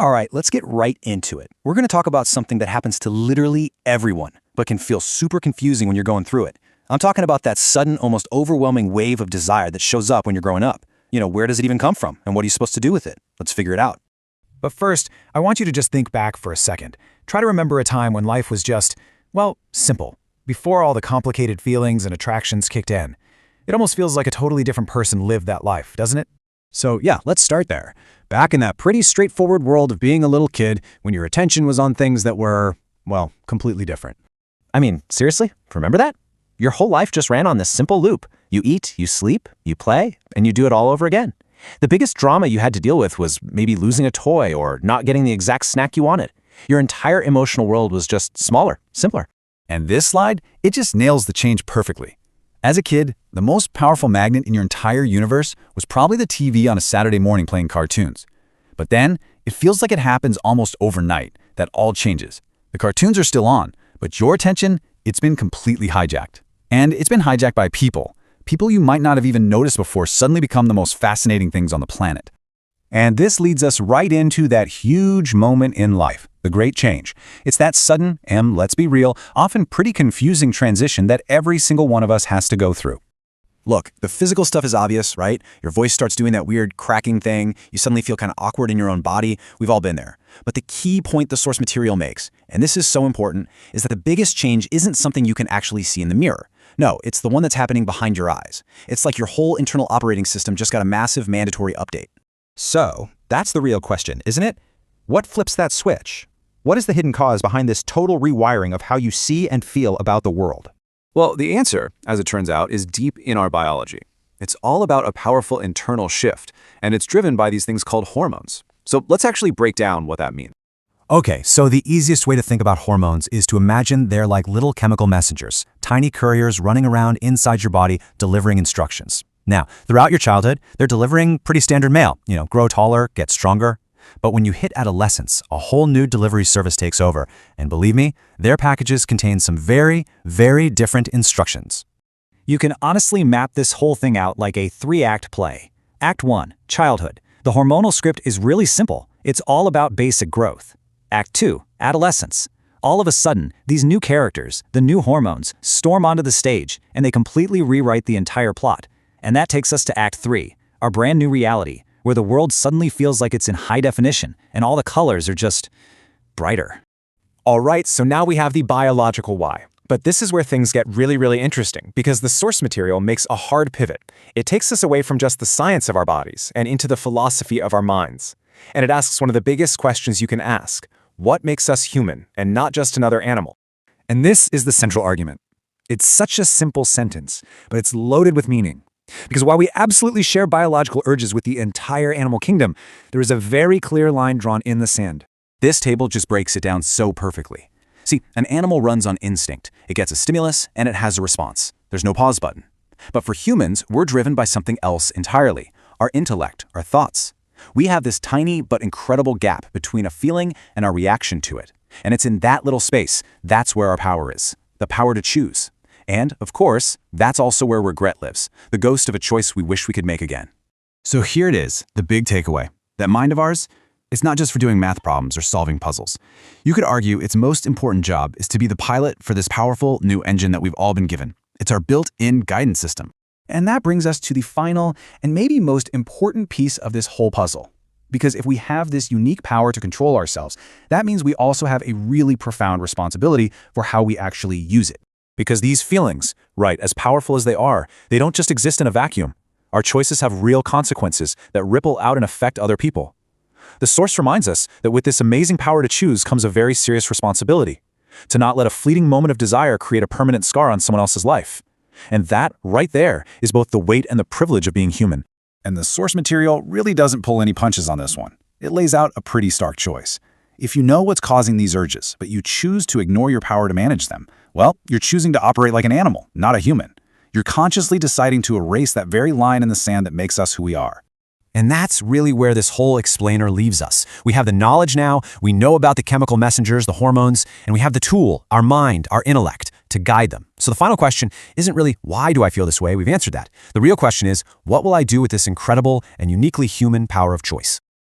All right, let's get right into it. We're going to talk about something that happens to literally everyone, but can feel super confusing when you're going through it. I'm talking about that sudden, almost overwhelming wave of desire that shows up when you're growing up. Where does it even come from, and what are you supposed to do with it? Let's figure it out. But first, I want you to just think back for a second. Try to remember a time when life was just, well, simple, before all the complicated feelings and attractions kicked in. It almost feels like a totally different person lived that life, doesn't it? So yeah, let's start there. Back in that pretty straightforward world of being a little kid when your attention was on things that were, well, completely different. I mean, seriously? Remember that? Your whole life just ran on this simple loop. You eat, you sleep, you play, and you do it all over again. The biggest drama you had to deal with was maybe losing a toy or not getting the exact snack you wanted. Your entire emotional world was just smaller, simpler. And this slide, it just nails the change perfectly. As a kid, the most powerful magnet in your entire universe was probably the TV on a Saturday morning playing cartoons. But then, it feels like it happens almost overnight, that all changes. The cartoons are still on, but your attention, it's been completely hijacked. And it's been hijacked by people. People you might not have even noticed before suddenly become the most fascinating things on the planet. And this leads us right into that huge moment in life, the great change. It's that sudden, and let's be real, often pretty confusing transition that every single one of us has to go through. Look, the physical stuff is obvious, right? Your voice starts doing that weird cracking thing. You suddenly feel kind of awkward in your own body. We've all been there. But the key point the source material makes, and this is so important, is that the biggest change isn't something you can actually see in the mirror. No, it's the one that's happening behind your eyes. It's like your whole internal operating system just got a massive mandatory update. So, that's the real question, isn't it? What flips that switch? What is the hidden cause behind this total rewiring of how you see and feel about the world? Well, the answer, as it turns out, is deep in our biology. It's all about a powerful internal shift, and it's driven by these things called hormones. So let's actually break down what that means. Okay, so the easiest way to think about hormones is to imagine they're like little chemical messengers, tiny couriers running around inside your body delivering instructions. Now, throughout your childhood, they're delivering pretty standard mail, grow taller, get stronger. But when you hit adolescence, a whole new delivery service takes over. And believe me, their packages contain some very, very different instructions. You can honestly map this whole thing out like a 3-act play. Act 1, childhood. The hormonal script is really simple. It's all about basic growth. Act 2, adolescence. All of a sudden, these new characters, the new hormones, storm onto the stage, and they completely rewrite the entire plot. And that takes us to Act 3, our brand new reality, where the world suddenly feels like it's in high definition, and all the colors are just brighter. All right, so now we have the biological why. But this is where things get really interesting, because the source material makes a hard pivot. It takes us away from just the science of our bodies and into the philosophy of our minds. And it asks one of the biggest questions you can ask. What makes us human, and not just another animal? And this is the central argument. It's such a simple sentence, but it's loaded with meaning. Because while we absolutely share biological urges with the entire animal kingdom, there is a very clear line drawn in the sand. This table just breaks it down so perfectly. See, an animal runs on instinct. It gets a stimulus, and it has a response. There's no pause button. But for humans, we're driven by something else entirely, our intellect, our thoughts. We have this tiny but incredible gap between a feeling and our reaction to it. And it's in that little space, that's where our power is, the power to choose. And, of course, that's also where regret lives, the ghost of a choice we wish we could make again. So here it is, the big takeaway. That mind of ours, it's not just for doing math problems or solving puzzles. You could argue its most important job is to be the pilot for this powerful new engine that we've all been given. It's our built-in guidance system. And that brings us to the final and maybe most important piece of this whole puzzle. Because if we have this unique power to control ourselves, that means we also have a really profound responsibility for how we actually use it. Because these feelings, right, as powerful as they don't just exist in a vacuum. Our choices have real consequences that ripple out and affect other people. The source reminds us that with this amazing power to choose comes a very serious responsibility. To not let a fleeting moment of desire create a permanent scar on someone else's life. And that, right there, is both the weight and the privilege of being human. And the source material really doesn't pull any punches on this one. It lays out a pretty stark choice. If you know what's causing these urges, but you choose to ignore your power to manage them, well, you're choosing to operate like an animal, not a human. You're consciously deciding to erase that very line in the sand that makes us who we are. And that's really where this whole explainer leaves us. We have the knowledge now, we know about the chemical messengers, the hormones, and we have the tool, our mind, our intellect, to guide them. So the final question isn't really, why do I feel this way? We've answered that. The real question is, what will I do with this incredible and uniquely human power of choice?